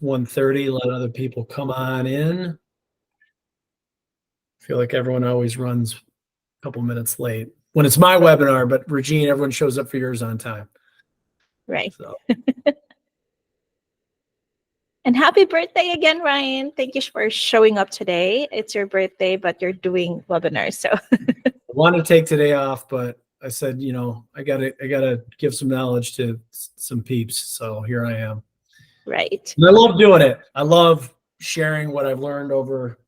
It's 1:30. Let other people come on in. I feel like everyone always runs a couple minutes late when it's my webinar, but Regine, everyone shows up for yours on time. Right. So. And happy birthday again, Ryan. Thank you for showing up today. It's your birthday, but you're doing webinars. So I wanted to take today off, but I said, I gotta give some knowledge to some peeps. So here I am. Right. And I love doing it. I love sharing what I've learned over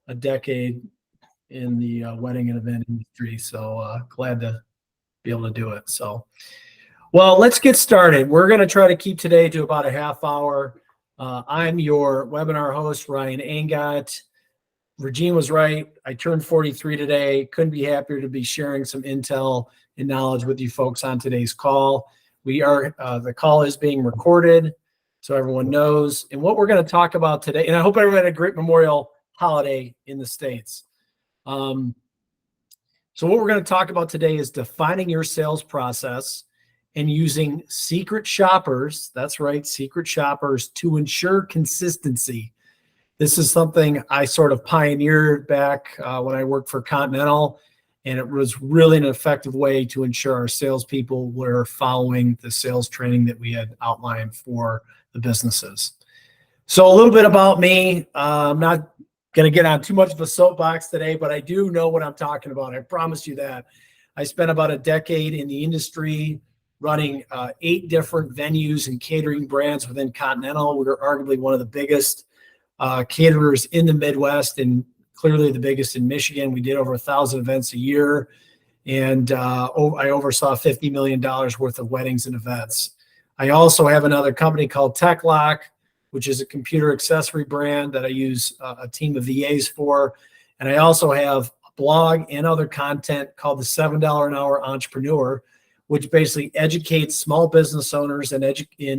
a decade in the wedding and event industry. So glad to be able to do it. So, well, let's get started. We're going to try to keep today to about a half hour. I'm your webinar host, Ryan Angot. Regine was right. I turned 43 today. Couldn't be happier to be sharing some intel and knowledge with you folks on today's call. The call is being recorded, so everyone knows. And what we're going to talk about today, and I hope everyone had a great Memorial holiday in the States. So what we're going to talk about today is defining your sales process and using secret shoppers, that's right, secret shoppers, to ensure consistency. This is something I sort of pioneered back when I worked for Continental, and it was really an effective way to ensure our salespeople were following the sales training that we had outlined for the businesses. So a little bit about me. I'm not going to get on too much of a soapbox today, but I do know what I'm talking about. I promise you that. I spent about a decade in the industry running 8 different venues and catering brands within Continental. We were arguably one of the biggest caterers in the Midwest and clearly the biggest in Michigan. We did over 1,000 events a year, and I oversaw $50 million worth of weddings and events. I also have another company called TechLock, which is a computer accessory brand that I use a team of VAs for. And I also have a blog and other content called the $7 an Hour Entrepreneur, which basically educates small business owners and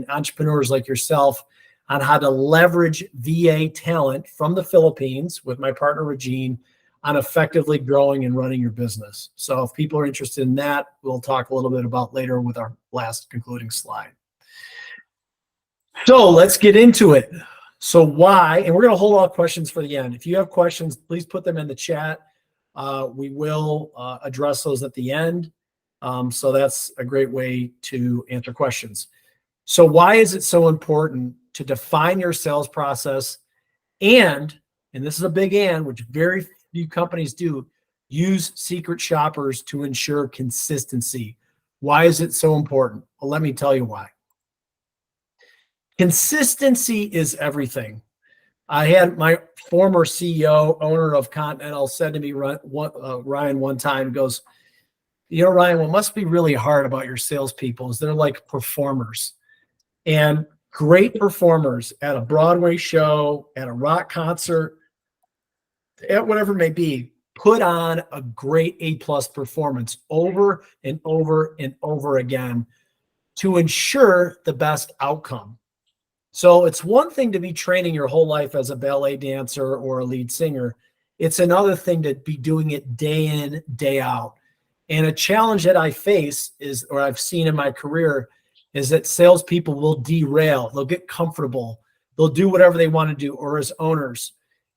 entrepreneurs like yourself on how to leverage VA talent from the Philippines with my partner Regine on effectively growing and running your business. So if people are interested in that, we'll talk a little bit about later with our last concluding slide. So let's get into it. So why, and we're going to hold all questions for the end. If you have questions, please put them in the chat. We will address those at the end. So that's a great way to answer questions. So why is it so important to define your sales process and this is a big and, which very few companies do, use secret shoppers to ensure consistency? Why is it so important? Well, let me tell you why. Consistency is everything. I had my former CEO, owner of Continental, said to me, Ryan, one time, goes, Ryan, what must be really hard about your salespeople is they're like performers. And great performers at a Broadway show, at a rock concert, at whatever it may be, put on a great A+ performance over and over and over again to ensure the best outcome. So it's one thing to be training your whole life as a ballet dancer or a lead singer. It's another thing to be doing it day in, day out. And a challenge that I face is, or I've seen in my career, is that salespeople will derail. They'll get comfortable. They'll do whatever they want to do, or as owners.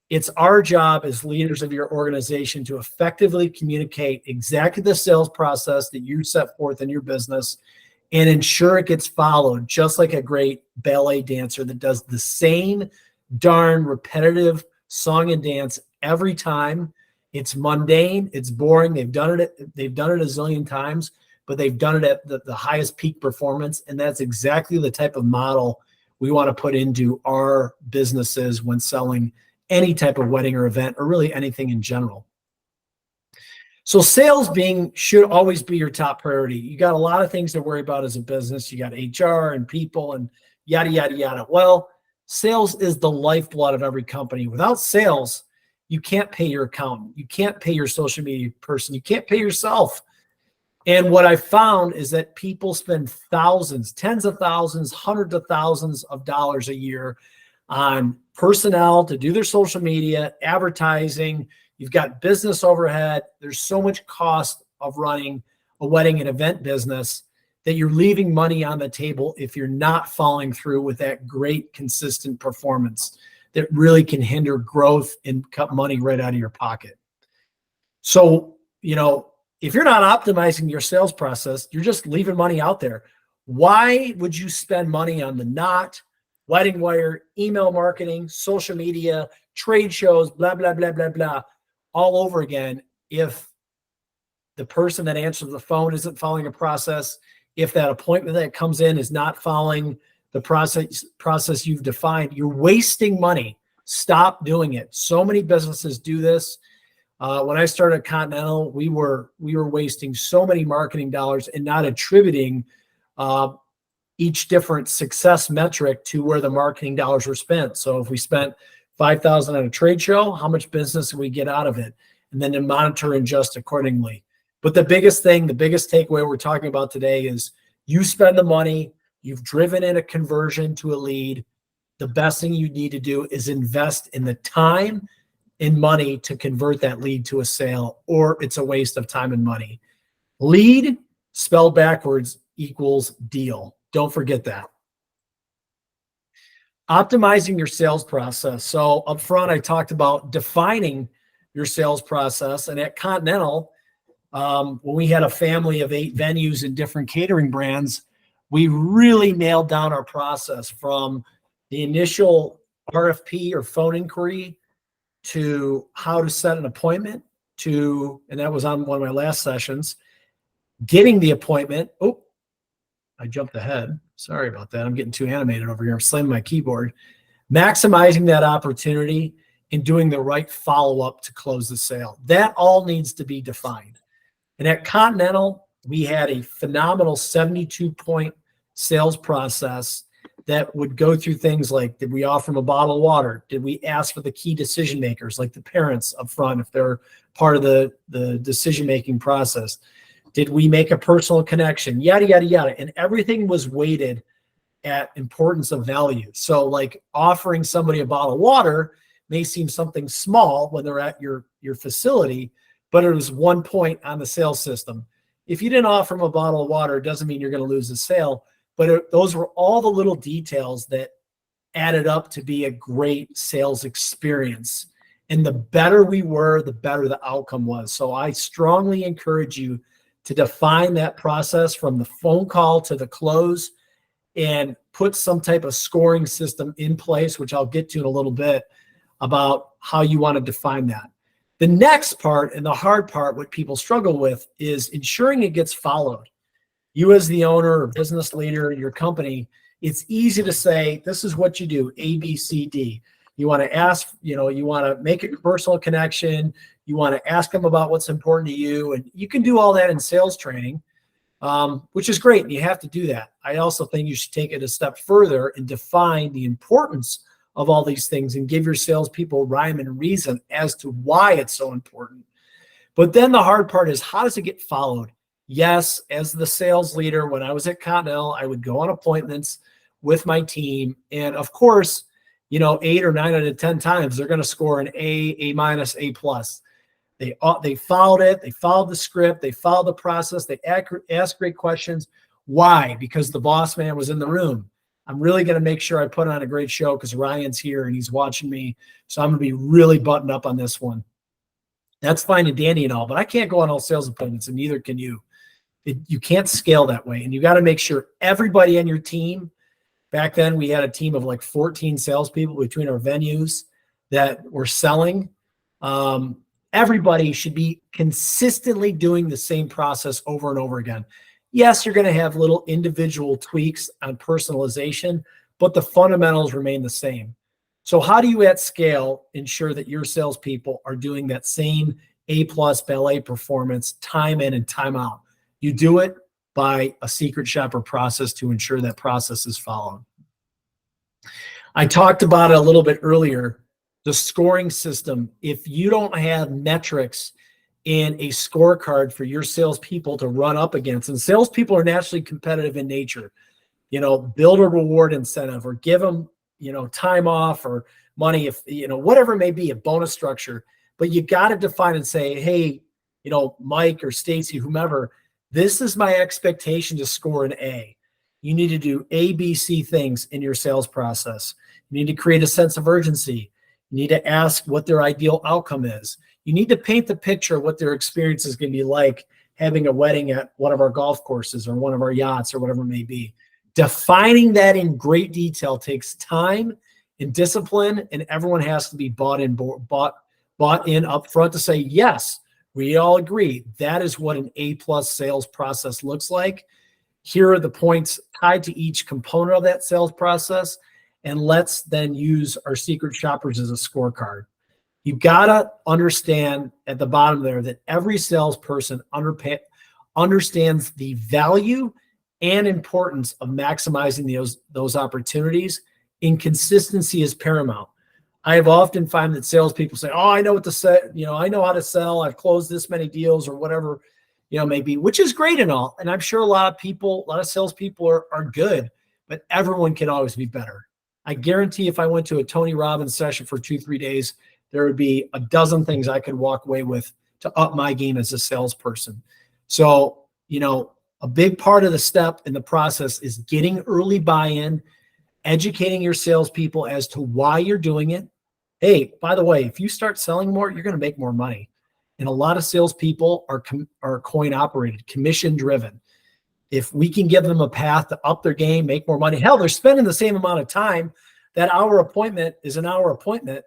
It's our job as leaders of your organization to effectively communicate exactly the sales process that you set forth in your business and ensure it gets followed, just like a great ballet dancer that does the same darn repetitive song and dance every time. It's mundane, it's boring. They've done it a zillion times, but they've done it at the highest peak performance. And that's exactly the type of model we want to put into our businesses when selling any type of wedding or event, or really anything in general. So sales should always be your top priority. You got a lot of things to worry about as a business. You got HR and people and yada, yada, yada. Well, sales is the lifeblood of every company. Without sales, you can't pay your accountant. You can't pay your social media person. You can't pay yourself. And what I found is that people spend thousands, tens of thousands, hundreds of thousands of dollars a year on personnel to do their social media, advertising. You've got business overhead. There's so much cost of running a wedding and event business that you're leaving money on the table if you're not following through with that great consistent performance that really can hinder growth and cut money right out of your pocket. So, if you're not optimizing your sales process, you're just leaving money out there. Why would you spend money on the Knot, Wedding Wire, email marketing, social media, trade shows, blah, blah, blah, blah, blah, all over again if the person that answers the phone isn't following a process, if that appointment that comes in is not following the process you've defined? You're wasting money. Stop doing it. So many businesses do this. When I started Continental, we were wasting so many marketing dollars and not attributing each different success metric to where the marketing dollars were spent. So if we spent $5,000 at a trade show, how much business did we get out of it? And then to monitor and adjust accordingly. But the biggest takeaway we're talking about today is you spend the money, you've driven in a conversion to a lead. The best thing you need to do is invest in the time and money to convert that lead to a sale, or it's a waste of time and money. Lead spelled backwards equals deal. Don't forget that. Optimizing your sales process. So up front, I talked about defining your sales process. And at Continental, when we had a family of 8 venues and different catering brands, we really nailed down our process from the initial RFP or phone inquiry to how to set an appointment to, and that was on one of my last sessions, getting the appointment. Oh, I jumped ahead. Sorry about that. I'm getting too animated over here. I'm slamming my keyboard. Maximizing that opportunity and doing the right follow-up to close the sale. That all needs to be defined. And at Continental, we had a phenomenal 72-point sales process that would go through things like, did we offer them a bottle of water? Did we ask for the key decision makers, like the parents up front, if they're part of the decision-making process? Did we make a personal connection? Yada, yada, yada. And everything was weighted at importance of value. So like offering somebody a bottle of water may seem something small when they're at your facility, but it was 1 point on the sales system. If you didn't offer them a bottle of water, it doesn't mean you're going to lose the sale. But those were all the little details that added up to be a great sales experience. And the better we were, the better the outcome was. So I strongly encourage you to define that process from the phone call to the close and put some type of scoring system in place, which I'll get to in a little bit, about how you want to define that. The next part and the hard part, what people struggle with, is ensuring it gets followed. You as the owner or business leader in your company, it's easy to say, this is what you do, A, B, C, D. You want to ask, you want to make a personal connection. You want to ask them about what's important to you. And you can do all that in sales training, which is great. And you have to do that. I also think you should take it a step further and define the importance of all these things and give your salespeople rhyme and reason as to why it's so important. But then the hard part is, how does it get followed? Yes, as the sales leader, when I was at Continental, I would go on appointments with my team. And of course, 8 or 9 out of 10 times, they're going to score an A, A minus, A plus. They followed it. They followed the script. They followed the process. They asked great questions. Why? Because the boss man was in the room. I'm really going to make sure I put on a great show because Ryan's here and he's watching me. So I'm going to be really buttoned up on this one. That's fine and dandy and all, but I can't go on all sales appointments, and neither can you. You can't scale that way. And you got to make sure everybody on your team, back then we had a team of like 14 salespeople between our venues that were selling. Everybody should be consistently doing the same process over and over again. Yes, you're going to have little individual tweaks on personalization, but the fundamentals remain the same. So how do you at scale ensure that your salespeople are doing that same A+ ballet performance time in and time out? You do it by a secret shopper process to ensure that process is followed. I talked about it a little bit earlier, the scoring system. If you don't have metrics in a scorecard for your salespeople to run up against, and salespeople are naturally competitive in nature, build a reward incentive or give them, time off or money, if, whatever it may be, a bonus structure, but you got to define and say, hey, Mike or Stacy, whomever, This is my expectation to score an A. You need to do A, B, C things in your sales process. You need to create a sense of urgency. You need to ask what their ideal outcome is. You need to paint the picture of what their experience is going to be like having a wedding at one of our golf courses or one of our yachts or whatever it may be. Defining that in great detail takes time and discipline, and everyone has to be bought in up front to say, yes, we all agree that is what an A+ sales process looks like. Here are the points tied to each component of that sales process, and let's then use our secret shoppers as a scorecard. You gotta understand at the bottom there that every salesperson understands the value and importance of maximizing those opportunities, and consistency is paramount. I have often found that salespeople say, "Oh, I know what to say. I know how to sell. I've closed this many deals," or whatever, maybe, which is great and all. And I'm sure a lot of salespeople are good, but everyone can always be better. I guarantee if I went to a Tony Robbins session for 2-3 days, there would be a dozen things I could walk away with to up my game as a salesperson. So, a big part of the step in the process is getting early buy-in, educating your salespeople as to why you're doing it. Hey, by the way, if you start selling more, you're going to make more money. And a lot of salespeople are coin operated, commission driven. If we can give them a path to up their game, make more money, hell, they're spending the same amount of time. That hour appointment is an hour appointment.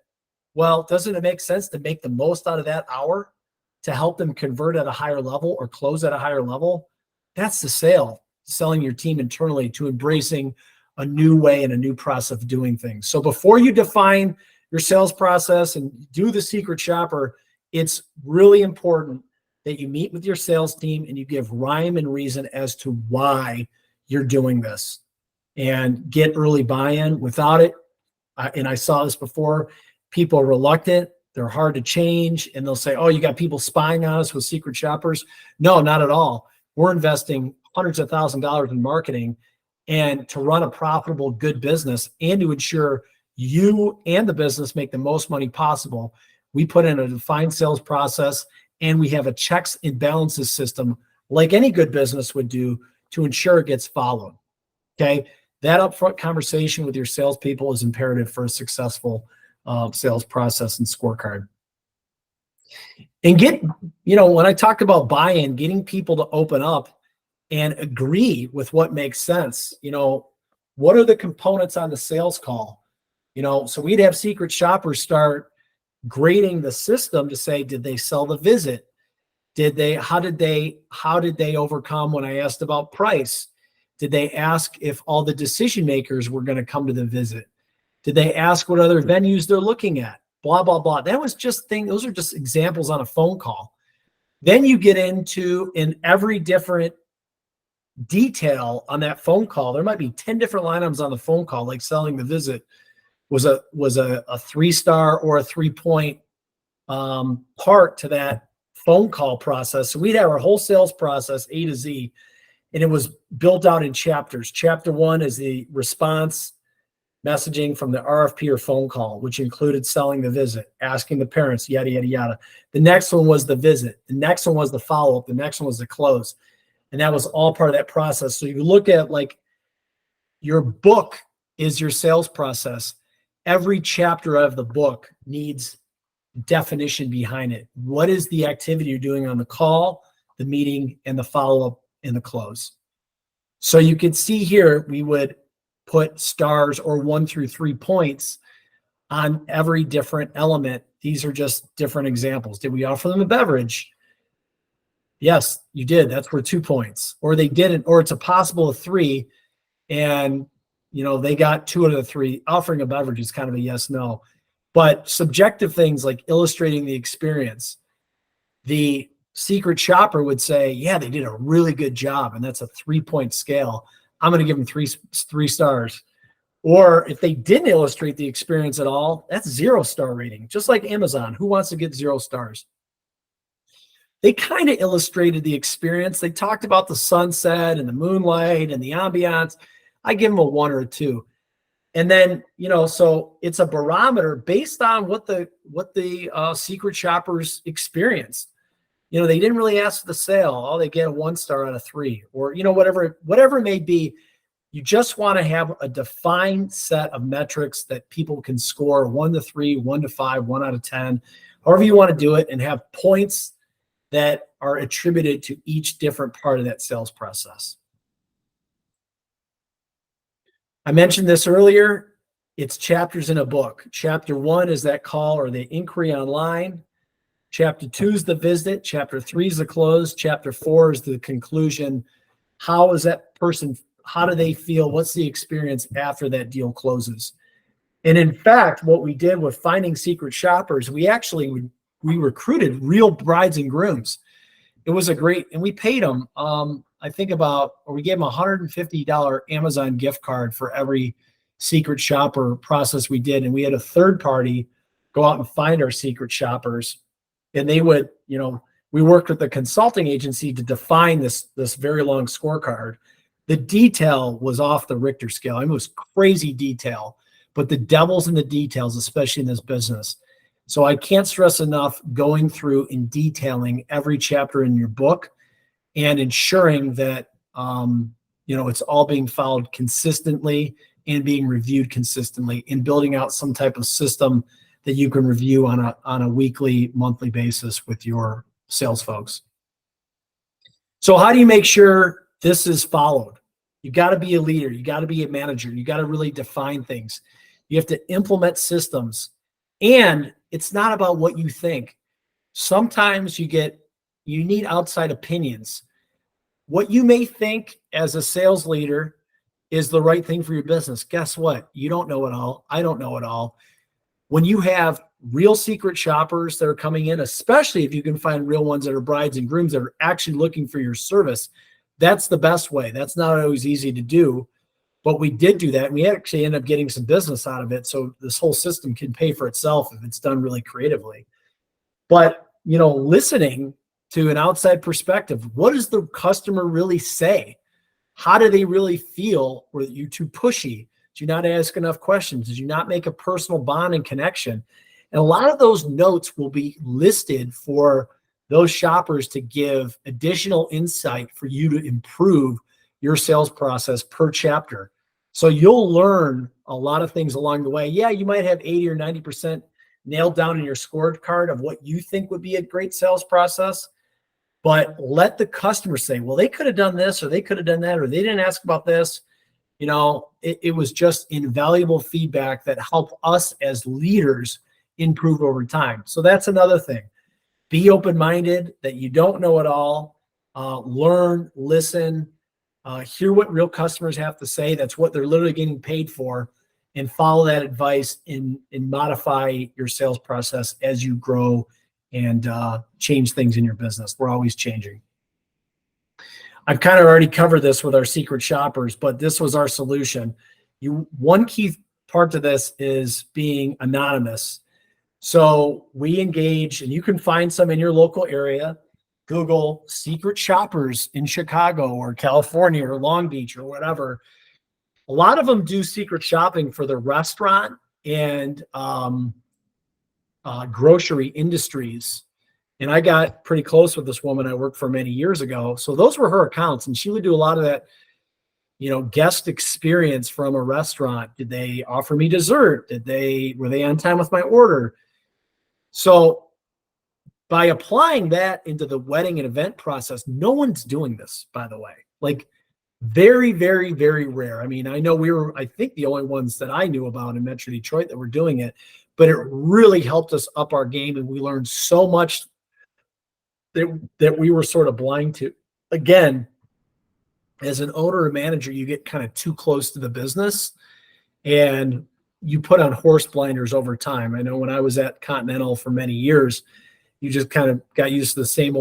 Well, doesn't it make sense to make the most out of that hour to help them convert at a higher level or close at a higher level? That's the sale, selling your team internally to embracing a new way and a new process of doing things. So before you define your sales process and do the secret shopper, it's really important that you meet with your sales team and you give rhyme and reason as to why you're doing this, and get early buy-in. Without it, and I saw this before, people are reluctant, they're hard to change, and they'll say, "Oh, you got people spying on us with secret shoppers." No, not at all. We're investing hundreds of thousands of dollars in marketing and to run a profitable, good business and to ensure you and the business make the most money possible. We put in a defined sales process, and we have a checks and balances system like any good business would do to ensure it gets followed. Okay. That upfront conversation with your salespeople is imperative for a successful sales process and scorecard. And when I talked about buy-in, getting people to open up and agree with what makes sense. What are the components on the sales call? So we'd have secret shoppers start grading the system to say, did they sell the visit? How did they overcome when I asked about price? Did they ask if all the decision makers were going to come to the visit? Did they ask what other venues they're looking at? Blah, blah, blah. Those are just examples on a phone call. Then you get into in every different detail on that phone call. There might be 10 different line items on the phone call, like selling the visit was a 3-star or a 3-point part to that phone call process. So we'd have our whole sales process A to Z, and it was built out in chapters. Chapter 1 is the response messaging from the RFP or phone call, which included selling the visit, asking the parents, yada, yada, yada. The next one was the visit. The next one was the follow-up. The next one was the close. And that was all part of that process. So you look at your book is your sales process. Every chapter of the book needs definition behind it. What is the activity you're doing on the call, the meeting, and the follow-up and the close? So you can see here, we would put stars or 1 through 3 points on every different element. These are just different examples. Did we offer them a beverage? Yes, you did. That's worth 2 points. Or they didn't, or it's a possible of 3, and they got 2 out of the 3. Offering a beverage is kind of a yes, no. But subjective things like illustrating the experience, the secret shopper would say, yeah, they did a really good job, and that's a 3-point scale. I'm going to give them 3 stars. Or if they didn't illustrate the experience at all, that's 0-star rating. Just like Amazon, who wants to get 0 stars? They kind of illustrated the experience. They talked about the sunset and the moonlight and the ambiance. I give them a 1 or a 2. And then, so it's a barometer based on what the secret shoppers experienced. they didn't really ask for the sale. Oh, they get a 1 star out of 3, or, whatever it may be. You just want to have a defined set of metrics that people can score 1 to 3, 1 to 5, 1 out of 10, however you want to do it, and have points that are attributed to each different part of that sales process. I mentioned this earlier. It's chapters in a book. Chapter 1 is that call or the inquiry online. Chapter 2 is the visit. Chapter 3 is the close. Chapter 4 is the conclusion. How is that person, how do they feel? What's the experience after that deal closes? And in fact, what we did with Finding Secret Shoppers, we recruited real brides and grooms. It was and we paid them, we gave them a $150 Amazon gift card for every secret shopper process we did. And we had a third party go out and find our secret shoppers. And they would, we worked with the consulting agency to define this very long scorecard. The detail was off the Richter scale. It was crazy detail, but the devil's in the details, especially in this business. So I can't stress enough going through and detailing every chapter in your book and ensuring that, it's all being followed consistently and being reviewed consistently, and building out some type of system that you can review on a weekly, monthly basis with your sales folks. So how do you make sure this is followed? You got to be a leader. You got to be a manager. You got to really define things. You have to implement systems, and it's not about what you think. Sometimes you need outside opinions. What you may think as a sales leader is the right thing for your business. Guess what? You don't know it all. I don't know it all. When you have real secret shoppers that are coming in, especially if you can find real ones that are brides and grooms that are actually looking for your service, that's the best way. That's not always easy to do, but we did do that. And we actually ended up getting some business out of it. So this whole system can pay for itself if it's done really creatively. But, listening to an outside perspective, what does the customer really say? How do they really feel? Were you too pushy? Did you not ask enough questions? Did you not make a personal bond and connection? And a lot of those notes will be listed for those shoppers to give additional insight for you to improve your sales process per chapter. So you'll learn a lot of things along the way. Yeah, you might have 80 or 90% nailed down in your scorecard of what you think would be a great sales process. But let the customer say, well, they could have done this, or they could have done that, or they didn't ask about this. It was just invaluable feedback that helped us as leaders improve over time. So that's another thing. Be open-minded, that you don't know it all. Learn, listen, hear what real customers have to say. That's what they're literally getting paid for, and follow that advice and modify your sales process as you grow and change things in your business. We're always changing. I've kind of already covered this with our secret shoppers, but this was our solution. One key part to this is being anonymous. So we engage, and you can find some in your local area. Google secret shoppers in Chicago or California or Long Beach or whatever. A lot of them do secret shopping for the restaurant and grocery industries. And I got pretty close with this woman I worked for many years ago. So those were her accounts, and she would do a lot of that, guest experience from a restaurant. Did they offer me dessert? Were they on time with my order? So by applying that into the wedding and event process, no one's doing this, by the way. Like, very, very, very rare. I mean, I know I think the only ones that I knew about in Metro Detroit that were doing it, but it really helped us up our game, and we learned so much that we were sort of blind to. Again, as an owner or manager, you get kind of too close to the business and you put on horse blinders over time. I know when I was at Continental for many years, you just kind of got used to the same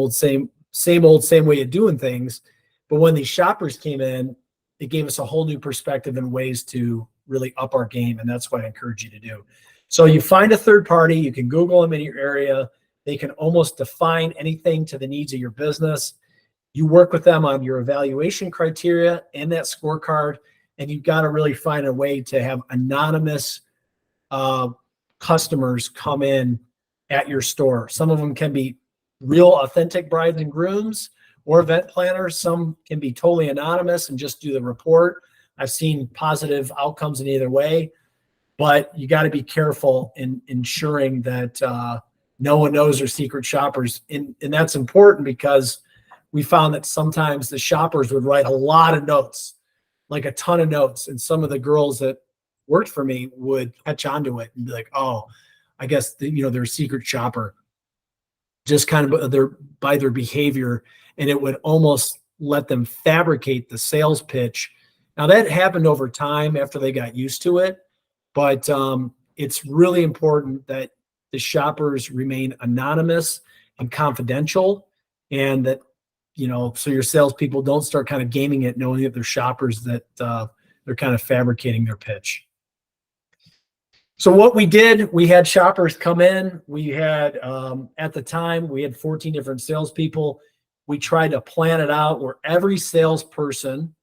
way of doing things. But when these shoppers came in, it gave us a whole new perspective and ways to really up our game. And that's what I encourage you to do. So you find a third party, you can Google them in your area. They can almost define anything to the needs of your business. You work with them on your evaluation criteria and that scorecard, and you've got to really find a way to have anonymous customers come in at your store. Some of them can be real authentic brides and grooms or event planners. Some can be totally anonymous and just do the report. I've seen positive outcomes in either way, but you got to be careful in ensuring that no one knows they're secret shoppers. And that's important because we found that sometimes the shoppers would write a lot of notes, like a ton of notes. And some of the girls that worked for me would catch onto it and be like, oh, I guess, they're a secret shopper, just kind of by their behavior. And it would almost let them fabricate the sales pitch. Now that happened over time after they got used to it, but it's really important that the shoppers remain anonymous and confidential, and that, so your salespeople don't start kind of gaming it, knowing that they're shoppers, that they're kind of fabricating their pitch. So what we did, we had shoppers come in. We had, at the time, we had 14 different salespeople. We tried to plan it out where every salesperson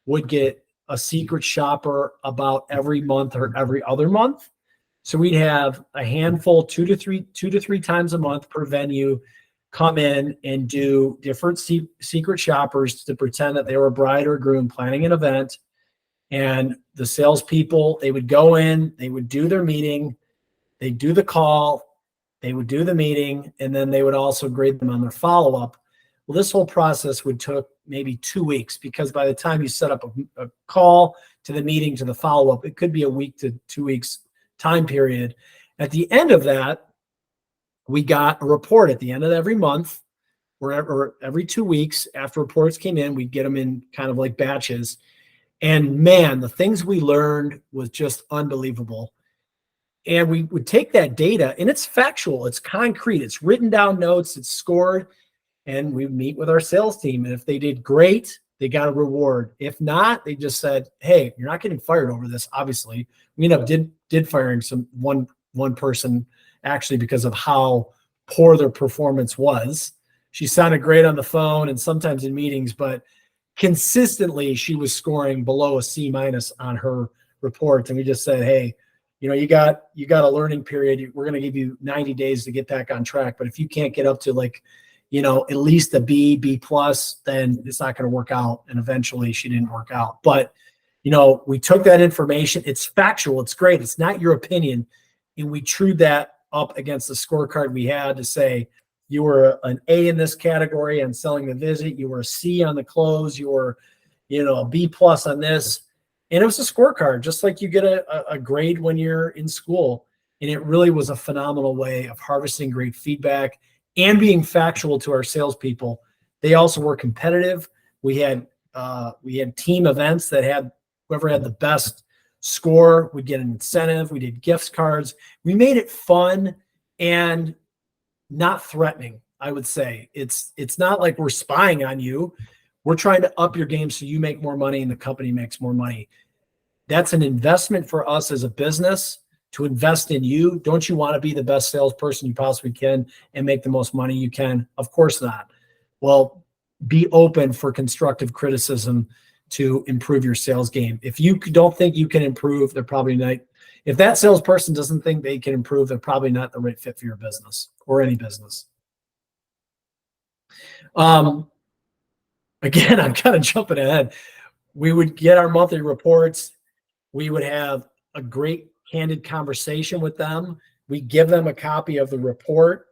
would get a secret shopper about every month or every other month. So we'd have a handful, two to three times a month per venue, come in and do different secret shoppers to pretend that they were a bride or groom planning an event. And the salespeople, they would go in, they would do their meeting, they'd do the call, they would do the meeting, and then they would also grade them on their follow-up. Well, this whole process would take maybe 2 weeks, because by the time you set up a call to the meeting to the follow-up, it could be a week to 2 weeks time period. At the end of that, we got a report at the end of every month, or every 2 weeks after reports came in, we'd get them in kind of like batches. And man, the things we learned was just unbelievable. And we would take that data, and it's factual, it's concrete, it's written down notes, it's scored, and we meet with our sales team. And if they did great, they got a reward. If not, they just said, hey, you're not getting fired over this. Obviously, we ended up did firing one person, actually, because of how poor their performance was. She sounded great on the phone and sometimes in meetings, but consistently she was scoring below a C- on her report. And we just said, hey, you got a learning period. We're going to give you 90 days to get back on track. But if you can't get up to at least a B+, then it's not going to work out. And eventually she didn't work out. But, we took that information. It's factual. It's great. It's not your opinion. And we trued that up against the scorecard we had to say, you were an A in this category on selling the visit. You were a C on the close. You were, a B+ on this. And it was a scorecard, just like you get a grade when you're in school. And it really was a phenomenal way of harvesting great feedback and being factual to our salespeople. They also were competitive. We had team events that had whoever had the best score would get an incentive. We did gift cards. We made it fun and not threatening. I would say it's not like we're spying on you. We're trying to up your game so you make more money and the company makes more money. That's an investment for us as a business to invest in you. Don't you want to be the best salesperson you possibly can and make the most money you can? Of course not. Well, be open for constructive criticism to improve your sales game. If you don't think you can improve, they're probably not. If that salesperson doesn't think they can improve, they're probably not the right fit for your business or any business. Again, I'm kind of jumping ahead. We would get our monthly reports. We would have a great candid conversation with them. We give them a copy of the report,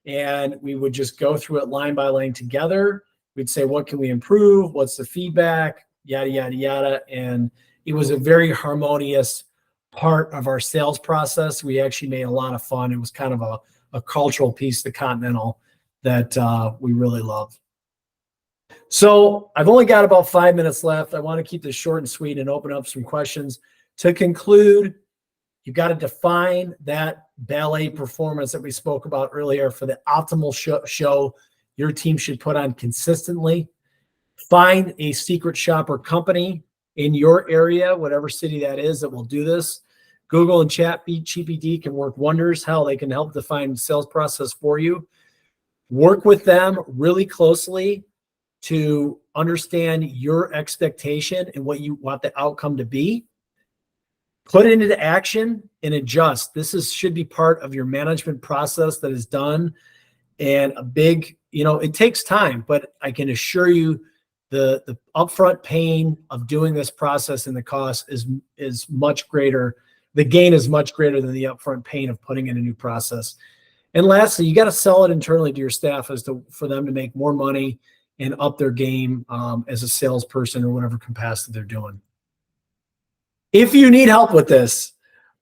and we would just go through it line by line together. We'd say, what can we improve? What's the feedback? Yada, yada, yada. And it was a very harmonious part of our sales process. We actually made a lot of fun. It was kind of a cultural piece to Continental that we really love. So I've only got about 5 minutes left. I want to keep this short and sweet and open up some questions. To conclude, you've got to define that ballet performance that we spoke about earlier for the optimal show your team should put on consistently. Find a secret shopper company in your area, whatever city that is, that will do this. Google and ChatGPT can work wonders. Hell, they can help define sales process for you. Work with them really closely to understand your expectation and what you want the outcome to be. Put it into action and adjust. This should be part of your management process that is done And a big, it takes time, but I can assure you the upfront pain of doing this process and the cost is much greater. The gain is much greater than the upfront pain of putting in a new process. And lastly, you got to sell it internally to your staff for them to make more money and up their game as a salesperson or whatever capacity they're doing. If you need help with this,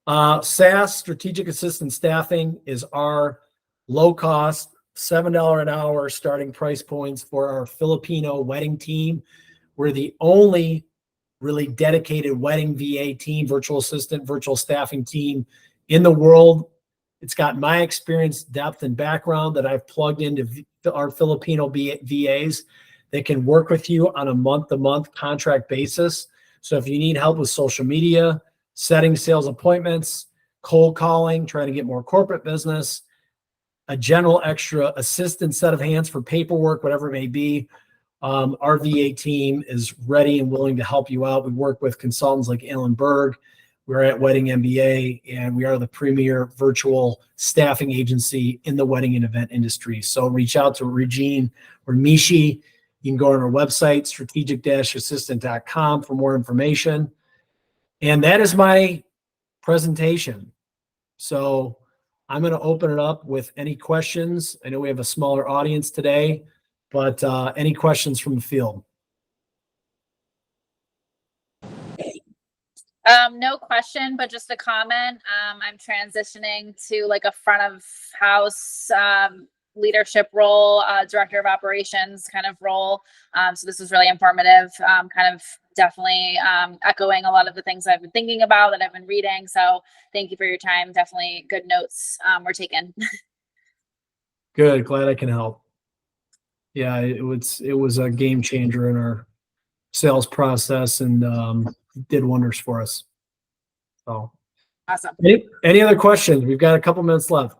SAS, Strategic Assistant Staffing, is our low-cost, $7 an hour starting price points for our Filipino wedding team. We're the only really dedicated wedding VA team, virtual assistant, virtual staffing team in the world. It's got my experience, depth, and background that I've plugged into our Filipino VAs that can work with you on a month-to-month contract basis. So if you need help with social media, setting sales appointments, cold calling, trying to get more corporate business, a general extra assistant set of hands for paperwork, whatever it may be, our VA team is ready and willing to help you out. We work with consultants like Alan Berg. We're at Wedding MBA, and we are the premier virtual staffing agency in the wedding and event industry. So reach out to Regine or Mishi. You can go on our website, strategic-assistant.com, for more information. And that is my presentation. So I'm going to open it up with any questions. I know we have a smaller audience today, but any questions from the field? No question, but just a comment. I'm transitioning to like a front of house leadership role, director of operations kind of role. So this was really informative, kind of definitely echoing a lot of the things I've been thinking about, that I've been reading. So thank you for your time. Definitely good notes were taken. Good. Glad I can help. Yeah, it was a game changer in our sales process, and did wonders for us. So Awesome. any other questions? We've got a couple minutes left.